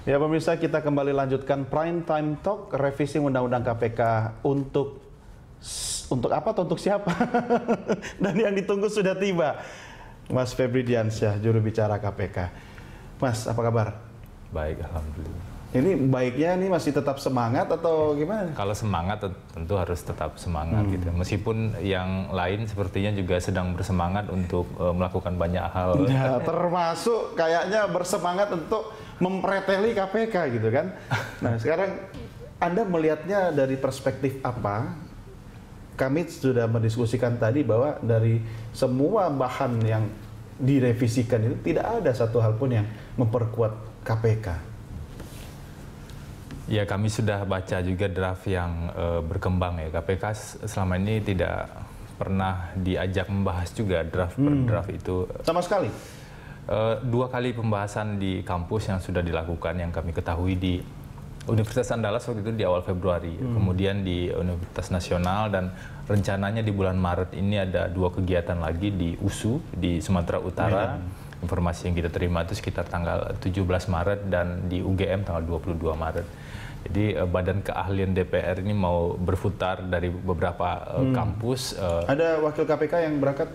Ya pemirsa, kita kembali lanjutkan Prime Time Talk, revisi Undang-Undang KPK untuk apa atau untuk siapa? Dan yang ditunggu sudah tiba. Mas Febri Diansyah, juru bicara KPK. Mas, apa kabar? Baik, alhamdulillah. Ini baiknya ini masih tetap semangat atau gimana? Kalau semangat tentu harus tetap semangat gitu. Meskipun yang lain sepertinya juga sedang bersemangat untuk melakukan banyak hal. Ya, termasuk kayaknya bersemangat untuk mempreteli KPK gitu kan. Nah, sekarang Anda melihatnya dari perspektif apa? Kami sudah mendiskusikan tadi bahwa dari semua bahan yang direvisikan itu tidak ada satu hal pun yang memperkuat KPK. Ya, kami sudah baca juga draft yang berkembang ya. KPK selama ini tidak pernah diajak membahas juga draft per draft itu. Sama sekali? 2 kali pembahasan di kampus yang sudah dilakukan, yang kami ketahui di Universitas Andalas waktu itu di awal Februari, kemudian di Universitas Nasional, dan rencananya di bulan Maret ini ada 2 kegiatan lagi di USU di Sumatera Utara. Informasi yang kita terima itu sekitar tanggal 17 Maret dan di UGM tanggal 22 Maret. Jadi badan keahlian DPR ini mau berputar dari beberapa kampus. Ada wakil KPK yang berangkat?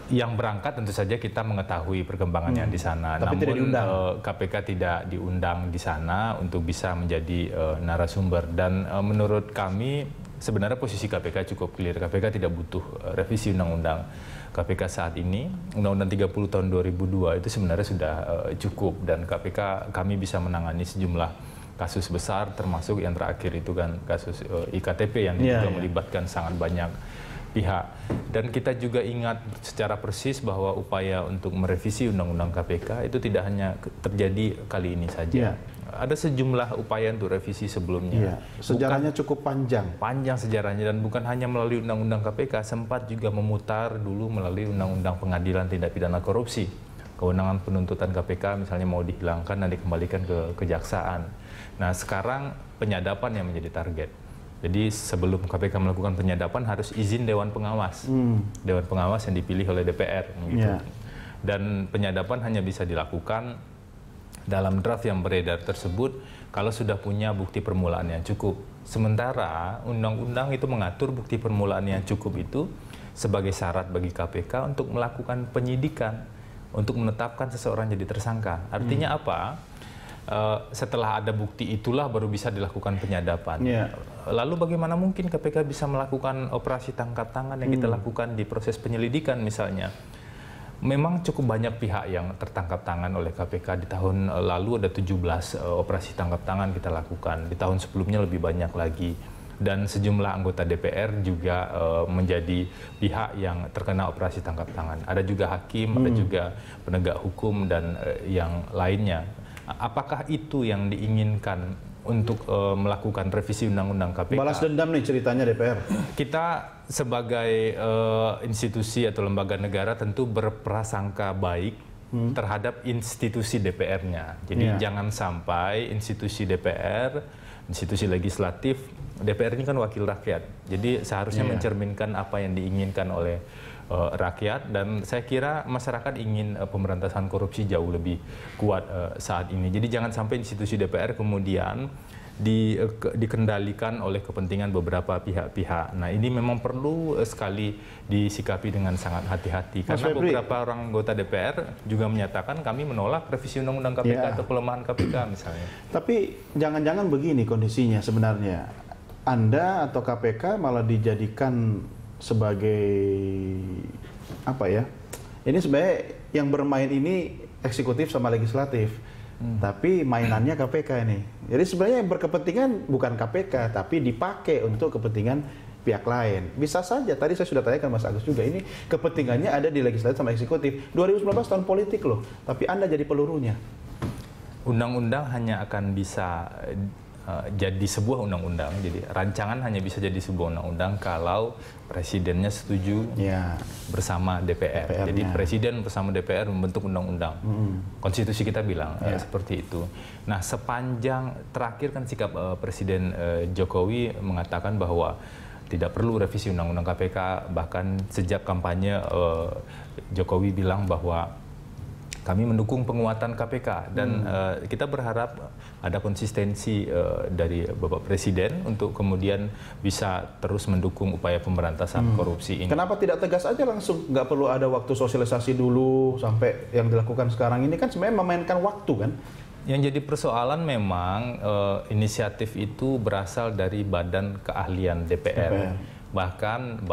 Yang berangkat tentu saja kita mengetahui perkembangannya di sana. Tapi namun tidak diundang. KPK tidak diundang di sana untuk bisa menjadi narasumber. Dan menurut kami sebenarnya posisi KPK cukup clear. KPK tidak butuh revisi undang-undang. KPK saat ini, Undang-Undang 30 tahun 2002 itu sebenarnya sudah cukup, dan KPK kami bisa menangani sejumlah kasus besar, termasuk yang terakhir itu kan kasus IKTP yang juga melibatkan sangat banyak pihak. Dan kita juga ingat secara persis bahwa upaya untuk merevisi Undang-Undang KPK itu tidak hanya terjadi kali ini saja. Ada sejumlah upaya untuk revisi sebelumnya. Sejarahnya cukup panjang. Panjang sejarahnya, dan bukan hanya melalui Undang-Undang KPK, sempat juga memutar dulu melalui Undang-Undang Pengadilan Tindak Pidana Korupsi. Kewenangan penuntutan KPK misalnya mau dihilangkan dan dikembalikan ke kejaksaan. Nah, sekarang penyadapan yang menjadi target. Jadi sebelum KPK melakukan penyadapan harus izin Dewan Pengawas. Dewan Pengawas yang dipilih oleh DPR. Gitu. Dan penyadapan hanya bisa dilakukan dalam draft yang beredar tersebut kalau sudah punya bukti permulaan yang cukup. Sementara undang-undang itu mengatur bukti permulaan yang cukup itu sebagai syarat bagi KPK untuk melakukan penyidikan, untuk menetapkan seseorang jadi tersangka. Artinya apa? Setelah ada bukti itulah baru bisa dilakukan penyadapan. Lalu bagaimana mungkin KPK bisa melakukan operasi tangkap tangan yang kita lakukan di proses penyelidikan misalnya? Memang cukup banyak pihak yang tertangkap tangan oleh KPK. Di tahun lalu ada 17 operasi tangkap tangan kita lakukan. Di tahun sebelumnya lebih banyak lagi. Dan sejumlah anggota DPR juga menjadi pihak yang terkena operasi tangkap tangan. Ada juga hakim, ada juga penegak hukum dan yang lainnya. Apakah itu yang diinginkan untuk melakukan revisi Undang-Undang KPK? Balas dendam nih ceritanya DPR. Kita sebagai institusi atau lembaga negara tentu berprasangka baik terhadap institusi DPR-nya. Jadi jangan sampai institusi DPR, institusi legislatif, DPR ini kan wakil rakyat. Jadi seharusnya mencerminkan apa yang diinginkan oleh rakyat, dan saya kira masyarakat ingin pemberantasan korupsi jauh lebih kuat saat ini. Jadi jangan sampai institusi DPR kemudian dikendalikan oleh kepentingan beberapa pihak-pihak. Nah, ini memang perlu sekali disikapi dengan sangat hati-hati, karena beberapa orang anggota DPR juga menyatakan kami menolak revisi Undang-Undang KPK atau pelemahan KPK misalnya. Tapi jangan-jangan begini kondisinya sebenarnya. Anda atau KPK malah dijadikan sebagai apa ya? Ini sebenarnya yang bermain ini eksekutif sama legislatif. Tapi mainannya KPK ini. Jadi sebenarnya yang berkepentingan bukan KPK, tapi dipakai untuk kepentingan pihak lain. Bisa saja, tadi saya sudah tanyakan Mas Agus juga, ini kepentingannya ada di legislatif sama eksekutif. 2019 tahun politik loh, tapi Anda jadi pelurunya. Undang-undang hanya akan bisa jadi sebuah undang-undang, jadi rancangan hanya bisa jadi sebuah undang-undang kalau presidennya setuju bersama DPR. Jadi presiden bersama DPR membentuk undang-undang. Konstitusi kita bilang seperti itu. Nah, sepanjang terakhir kan sikap Presiden Jokowi mengatakan bahwa tidak perlu revisi undang-undang KPK, bahkan sejak kampanye Jokowi bilang bahwa kami mendukung penguatan KPK dan kita berharap ada konsistensi dari Bapak Presiden untuk kemudian bisa terus mendukung upaya pemberantasan korupsi ini. Kenapa tidak tegas aja langsung? Nggak perlu ada waktu sosialisasi dulu sampai yang dilakukan sekarang ini kan sebenarnya memainkan waktu kan? Yang jadi persoalan memang inisiatif itu berasal dari Badan Keahlian DPR. Bahkan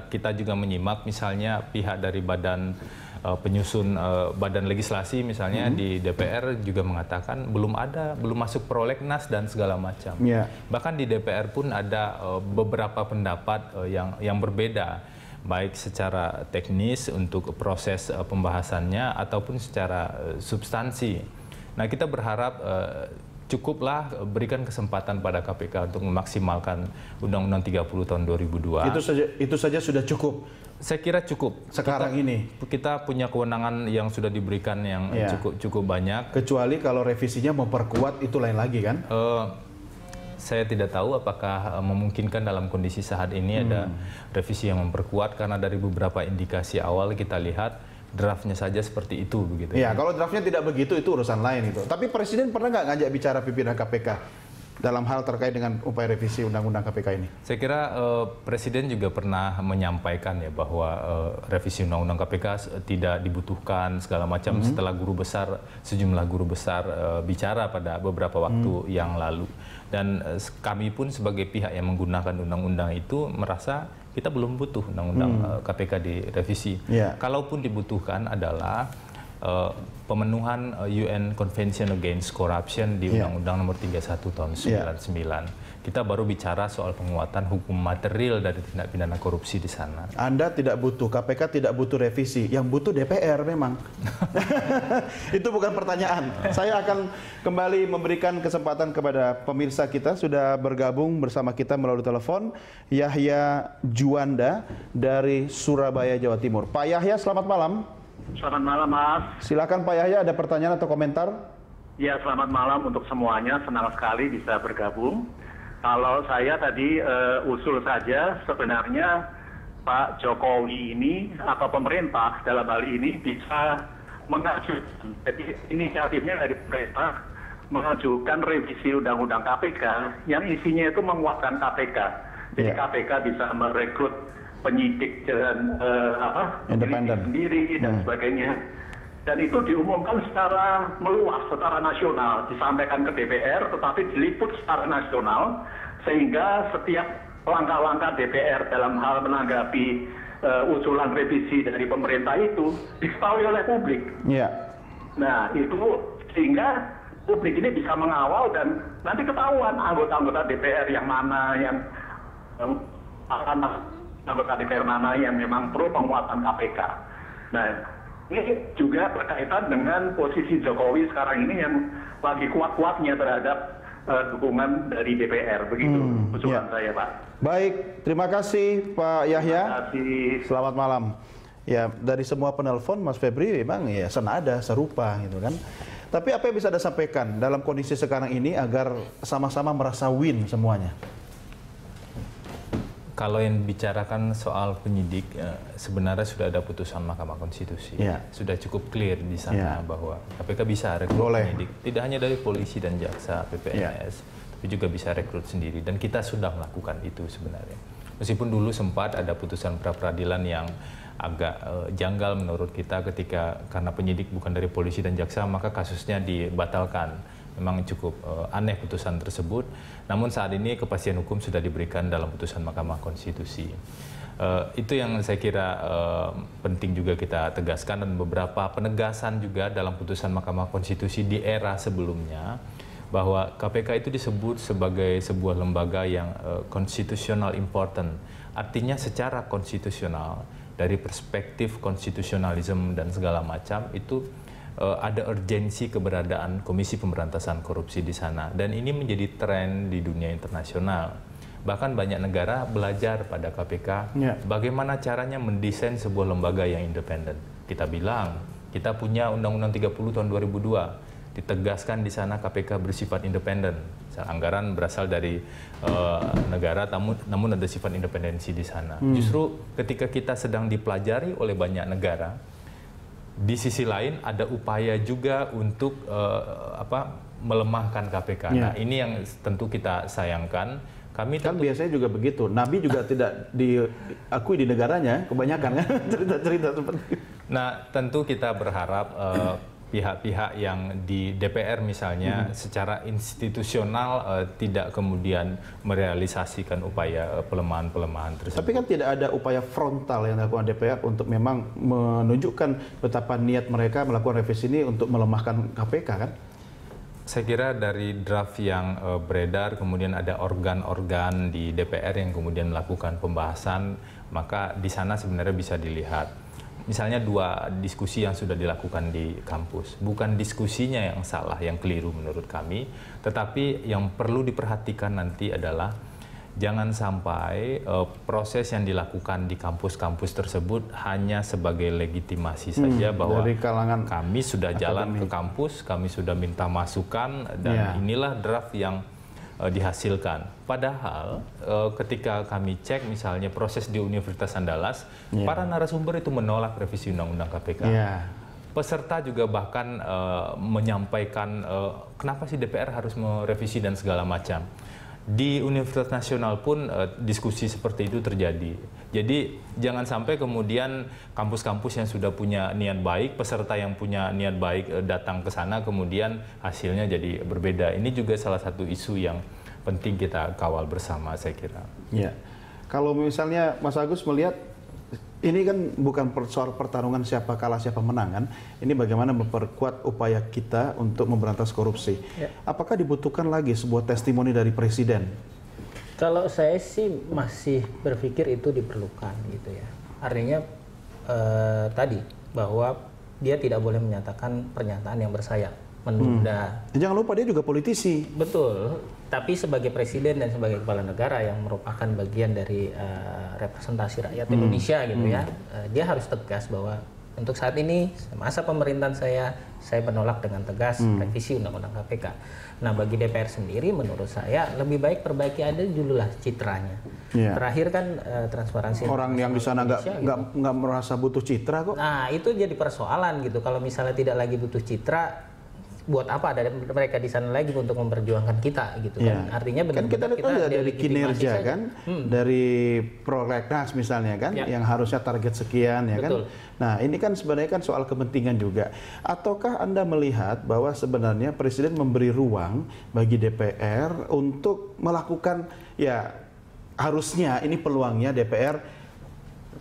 kita juga menyimak misalnya pihak dari badan penyusun badan legislasi misalnya di DPR juga mengatakan belum masuk prolegnas dan segala macam. Bahkan di DPR pun ada beberapa pendapat yang berbeda, baik secara teknis untuk proses pembahasannya ataupun secara substansi. Nah, kita berharap cukuplah berikan kesempatan pada KPK untuk memaksimalkan Undang-Undang 30 tahun 2002. Itu saja sudah cukup. Saya kira cukup. Sekarang kita punya kewenangan yang sudah diberikan yang cukup banyak. Kecuali kalau revisinya memperkuat itu lain lagi kan? Saya tidak tahu apakah memungkinkan dalam kondisi saat ini ada revisi yang memperkuat, karena dari beberapa indikasi awal kita lihat draftnya saja seperti itu begitu. Ya, kalau draftnya tidak begitu itu urusan lain itu. Tapi Presiden pernah nggak ngajak bicara pimpinan KPK dalam hal terkait dengan upaya revisi Undang-Undang KPK ini? Saya kira Presiden juga pernah menyampaikan ya bahwa revisi Undang-Undang KPK tidak dibutuhkan segala macam setelah sejumlah guru besar bicara pada beberapa waktu yang lalu. Dan kami pun sebagai pihak yang menggunakan undang-undang itu merasa kita belum butuh Undang-Undang KPK direvisi. Kalaupun dibutuhkan adalah pemenuhan UN Convention Against Corruption di Undang-Undang Nomor 31 tahun 99. Kita baru bicara soal penguatan hukum material dari tindak pidana korupsi di sana. Anda tidak butuh, KPK tidak butuh revisi, yang butuh DPR memang. Itu bukan pertanyaan. Saya akan kembali memberikan kesempatan kepada pemirsa kita, sudah bergabung bersama kita melalui telepon, Yahya Juanda dari Surabaya, Jawa Timur. Pak Yahya, selamat malam. Selamat malam, Mas. Silakan Pak Yahya, ada pertanyaan atau komentar? Ya, selamat malam untuk semuanya. Senang sekali bisa bergabung. Kalau saya tadi usul saja, sebenarnya Pak Jokowi ini atau pemerintah dalam hal ini bisa mengajukan, jadi inisiatifnya dari pemerintah mengajukan revisi Undang-Undang KPK yang isinya itu menguatkan KPK. Jadi KPK bisa merekrut penyidik dan independen sendiri dan sebagainya. Dan itu diumumkan secara meluas, secara nasional, disampaikan ke DPR, tetapi diliput secara nasional, sehingga setiap langkah-langkah DPR dalam hal menanggapi usulan revisi dari pemerintah itu diketahui oleh publik. Nah, itu sehingga publik ini bisa mengawal dan nanti ketahuan anggota-anggota DPR yang mana yang anggota DPR mana yang memang pro penguatan KPK. Nah, ini juga berkaitan dengan posisi Jokowi sekarang ini yang lagi kuat-kuatnya terhadap dukungan dari DPR. Begitu usulan saya, Pak. Baik, terima kasih Pak Yahya. Terima kasih. Selamat malam. Ya, dari semua penelpon Mas Febri memang ya senada, serupa gitu kan. Tapi apa yang bisa Anda sampaikan dalam kondisi sekarang ini agar sama-sama merasa win semuanya? Kalau yang bicarakan soal penyidik, sebenarnya sudah ada putusan Mahkamah Konstitusi. Sudah cukup clear di sana bahwa KPK bisa rekrut penyidik. Tidak hanya dari polisi dan jaksa, PPNS, tapi juga bisa rekrut sendiri. Dan kita sudah melakukan itu sebenarnya. Meskipun dulu sempat ada putusan pra-peradilan yang agak janggal menurut kita ketika karena penyidik bukan dari polisi dan jaksa, maka kasusnya dibatalkan. Memang cukup aneh putusan tersebut, namun saat ini kepastian hukum sudah diberikan dalam putusan Mahkamah Konstitusi. Itu yang saya kira penting juga kita tegaskan, dan beberapa penegasan juga dalam putusan Mahkamah Konstitusi di era sebelumnya, bahwa KPK itu disebut sebagai sebuah lembaga yang constitutional important, artinya secara konstitusional, dari perspektif konstitusionalisme dan segala macam itu ada urgensi keberadaan Komisi Pemberantasan Korupsi di sana, dan ini menjadi tren di dunia internasional. Bahkan banyak negara belajar pada KPK bagaimana caranya mendesain sebuah lembaga yang independen. Kita bilang kita punya Undang-Undang 30 tahun 2002, ditegaskan di sana KPK bersifat independen. Anggaran berasal dari negara, namun ada sifat independensi di sana. Justru ketika kita sedang dipelajari oleh banyak negara, Di sisi lain ada upaya juga untuk melemahkan KPK. Nah, ini yang tentu kita sayangkan. Kami kan biasanya juga begitu. Nabi juga tidak diakui di negaranya, kebanyakan kan cerita-cerita seperti itu. Nah, tentu kita berharap pihak-pihak yang di DPR misalnya secara institusional tidak kemudian merealisasikan upaya pelemahan-pelemahan tersebut. Tapi kan tidak ada upaya frontal yang dilakukan DPR untuk memang menunjukkan betapa niat mereka melakukan revisi ini untuk melemahkan KPK kan? Saya kira dari draft yang beredar, kemudian ada organ-organ di DPR yang kemudian melakukan pembahasan, maka di sana sebenarnya bisa dilihat. Misalnya 2 diskusi yang sudah dilakukan di kampus. Bukan diskusinya yang salah, yang keliru menurut kami, tetapi yang perlu diperhatikan nanti adalah jangan sampai proses yang dilakukan di kampus-kampus tersebut hanya sebagai legitimasi saja bahwa dari kalangan kami sudah jalan ke kampus, kami sudah minta masukan, dan inilah draft yang dihasilkan. Padahal ketika kami cek misalnya proses di Universitas Andalas, para narasumber itu menolak revisi Undang-Undang KPK. Peserta juga bahkan menyampaikan kenapa sih DPR harus merevisi dan segala macam. Di Universitas Nasional pun diskusi seperti itu terjadi. Jadi jangan sampai kemudian kampus-kampus yang sudah punya niat baik, peserta yang punya niat baik datang ke sana kemudian hasilnya jadi berbeda. Ini juga salah satu isu yang penting kita kawal bersama, saya kira. Ya, kalau misalnya Mas Agus melihat ini kan bukan soal pertarungan siapa kalah siapa menang kan, ini bagaimana memperkuat upaya kita untuk memberantas korupsi. Apakah dibutuhkan lagi sebuah testimoni dari Presiden? Kalau saya sih masih berpikir itu diperlukan gitu ya. Artinya tadi bahwa dia tidak boleh menyatakan pernyataan yang bersayap, menunda. Jangan lupa dia juga politisi. Betul. Tapi sebagai presiden dan sebagai kepala negara yang merupakan bagian dari representasi rakyat Indonesia gitu ya, dia harus tegas bahwa untuk saat ini masa pemerintahan saya menolak dengan tegas revisi Undang-Undang KPK. Nah, bagi DPR sendiri menurut saya lebih baik perbaiki aja dulu lah citranya. Terakhir kan transparansi orang yang di sana nggak merasa butuh citra kok. Nah, itu jadi persoalan gitu. Kalau misalnya tidak lagi butuh citra, buat apa ada mereka di sana lagi untuk memperjuangkan kita gitu kan. Artinya kan kita dari kinerja kan, dari prolegnas misalnya kan, yang harusnya target sekian ya kan. Nah, ini kan sebenarnya kan soal kepentingan juga. Ataukah Anda melihat bahwa sebenarnya Presiden memberi ruang bagi DPR untuk melakukan, ya harusnya ini peluangnya DPR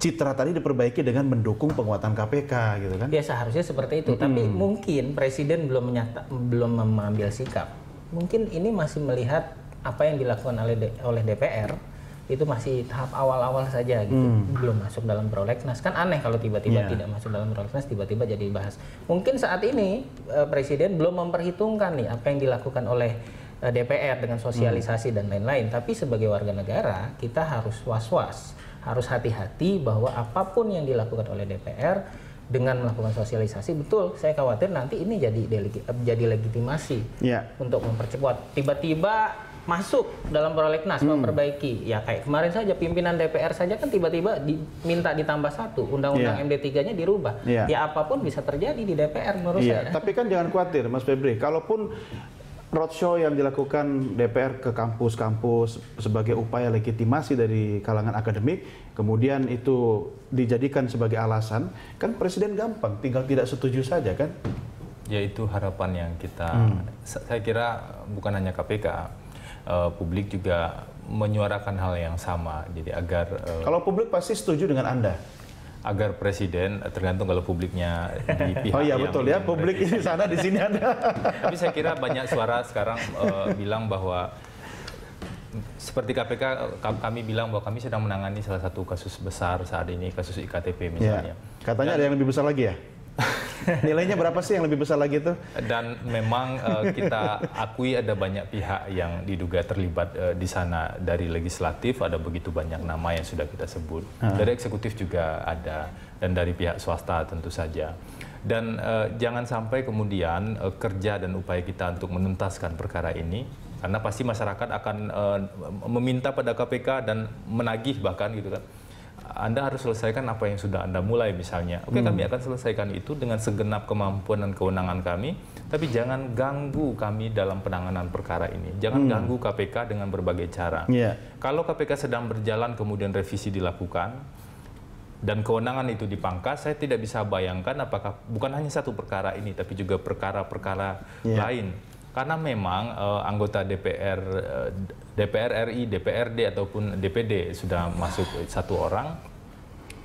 citra tadi diperbaiki dengan mendukung penguatan KPK gitu kan? Ya seharusnya seperti itu, tapi mungkin Presiden belum mengambil sikap. Mungkin ini masih melihat apa yang dilakukan oleh DPR itu masih tahap awal-awal saja gitu, belum masuk dalam prolegnas. Kan aneh kalau tiba-tiba tidak masuk dalam prolegnas, tiba-tiba jadi dibahas. Mungkin saat ini Presiden belum memperhitungkan nih apa yang dilakukan oleh DPR dengan sosialisasi dan lain-lain. Tapi sebagai warga negara kita harus was-was, harus hati-hati bahwa apapun yang dilakukan oleh DPR dengan melakukan sosialisasi, betul saya khawatir nanti ini jadi legitimasi untuk mempercepat. Tiba-tiba masuk dalam prolegnas memperbaiki, ya kayak kemarin saja pimpinan DPR saja kan tiba-tiba diminta ditambah 1 undang-undang MD3-nya dirubah. Ya apapun bisa terjadi di DPR menurut saya. Tapi kan jangan khawatir Mas Febri, kalaupun roadshow yang dilakukan DPR ke kampus-kampus sebagai upaya legitimasi dari kalangan akademik, kemudian itu dijadikan sebagai alasan, kan Presiden gampang, tinggal tidak setuju saja kan? Ya itu harapan yang kita, saya kira bukan hanya KPK, publik juga menyuarakan hal yang sama. Jadi agar kalau publik pasti setuju dengan Anda. Agar Presiden, tergantung kalau publiknya di pihak yang betul ya, publik di sana di sini ada. Tapi saya kira banyak suara sekarang bilang bahwa seperti KPK, kami bilang bahwa kami sedang menangani salah satu kasus besar saat ini, kasus IKTP misalnya. Katanya ada yang lebih besar lagi ya? Nilainya berapa sih yang lebih besar lagi itu? Dan memang kita akui ada banyak pihak yang diduga terlibat di sana. Dari legislatif ada begitu banyak nama yang sudah kita sebut. Dari eksekutif juga ada, dan dari pihak swasta tentu saja. Dan jangan sampai kemudian kerja dan upaya kita untuk menuntaskan perkara ini, karena pasti masyarakat akan meminta pada KPK dan menagih bahkan gitu kan, Anda harus selesaikan apa yang sudah Anda mulai misalnya. Oke, kami akan selesaikan itu dengan segenap kemampuan dan kewenangan kami, tapi jangan ganggu kami dalam penanganan perkara ini. Jangan ganggu KPK dengan berbagai cara. Kalau KPK sedang berjalan kemudian revisi dilakukan dan kewenangan itu dipangkas, saya tidak bisa bayangkan apakah bukan hanya satu perkara ini, tapi juga perkara-perkara lain. Karena memang anggota DPR RI, DPRD ataupun DPD sudah masuk satu orang,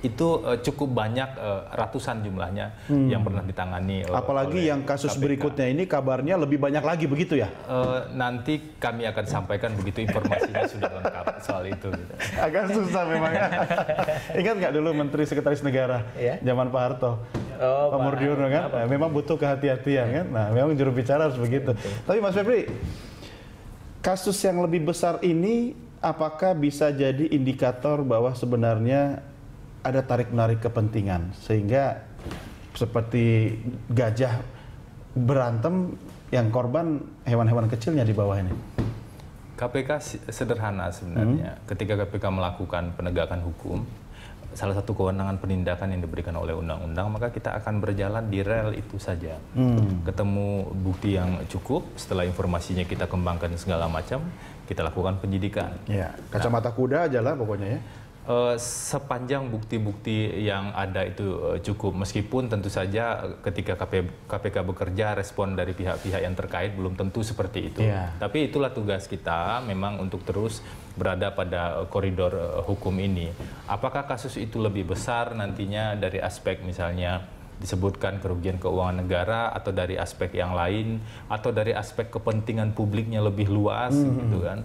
itu cukup banyak, ratusan jumlahnya yang pernah ditangani. Apalagi yang kasus KPK. Berikutnya ini kabarnya lebih banyak lagi, begitu ya? Nanti kami akan sampaikan begitu informasinya sudah lengkap soal itu. Agak susah memang. Ingat nggak dulu Menteri Sekretaris Negara zaman Pak Harto? Pak Murdiono kan, nah, memang butuh kehati-hatian kan. Nah, memang juru bicara harus begitu. Tapi Mas Febri, kasus yang lebih besar ini apakah bisa jadi indikator bahwa sebenarnya ada tarik-menarik kepentingan sehingga seperti gajah berantem yang korban hewan-hewan kecilnya di bawah ini? KPK sederhana sebenarnya. Ketika KPK melakukan penegakan hukum, salah satu kewenangan penindakan yang diberikan oleh undang-undang, maka kita akan berjalan di rel itu saja. Ketemu bukti yang cukup, setelah informasinya kita kembangkan segala macam, kita lakukan penyidikan. Ya, kacamata kuda aja lah pokoknya ya. Sepanjang bukti-bukti yang ada itu cukup, meskipun tentu saja ketika KPK bekerja, respon dari pihak-pihak yang terkait belum tentu seperti itu. Tapi itulah tugas kita memang untuk terus berada pada koridor hukum ini. Apakah kasus itu lebih besar nantinya dari aspek misalnya disebutkan kerugian keuangan negara, atau dari aspek yang lain, atau dari aspek kepentingan publiknya lebih luas, gitu kan?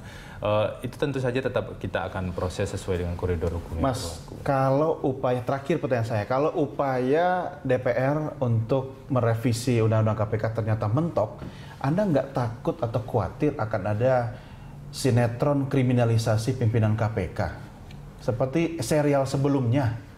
Itu tentu saja tetap kita akan proses sesuai dengan koridor hukum. Mas, kalau upaya, terakhir pertanyaan saya, kalau upaya DPR untuk merevisi Undang-Undang KPK ternyata mentok, Anda nggak takut atau khawatir akan ada sinetron kriminalisasi pimpinan KPK seperti serial sebelumnya?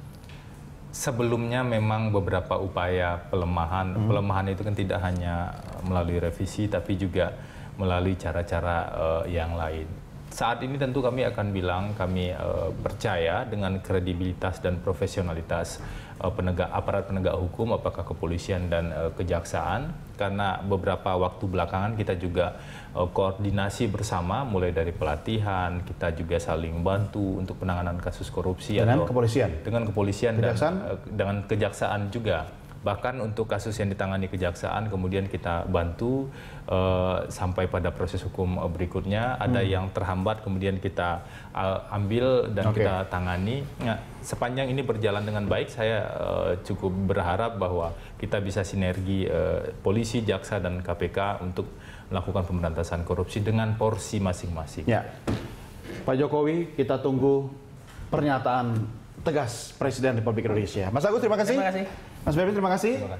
Sebelumnya memang beberapa upaya pelemahan. Pelemahan itu kan tidak hanya melalui revisi, tapi juga melalui cara-cara yang lain. Saat ini tentu kami akan bilang kami percaya dengan kredibilitas dan profesionalitas aparat penegak hukum, apakah kepolisian dan kejaksaan, karena beberapa waktu belakangan kita juga koordinasi bersama, mulai dari pelatihan, kita juga saling bantu untuk penanganan kasus korupsi dengan kepolisian dan kejaksaan? dengan kejaksaan juga. Bahkan untuk kasus yang ditangani kejaksaan kemudian kita bantu sampai pada proses hukum berikutnya. Ada yang terhambat kemudian kita ambil dan kita tangani. Nah, sepanjang ini berjalan dengan baik, saya cukup berharap bahwa kita bisa sinergi polisi, jaksa dan KPK untuk melakukan pemberantasan korupsi dengan porsi masing-masing. Ya, Pak Jokowi, kita tunggu pernyataan tegas Presiden Republik Indonesia. Mas Agus, terima kasih. Terima kasih. Mas Febri, terima kasih.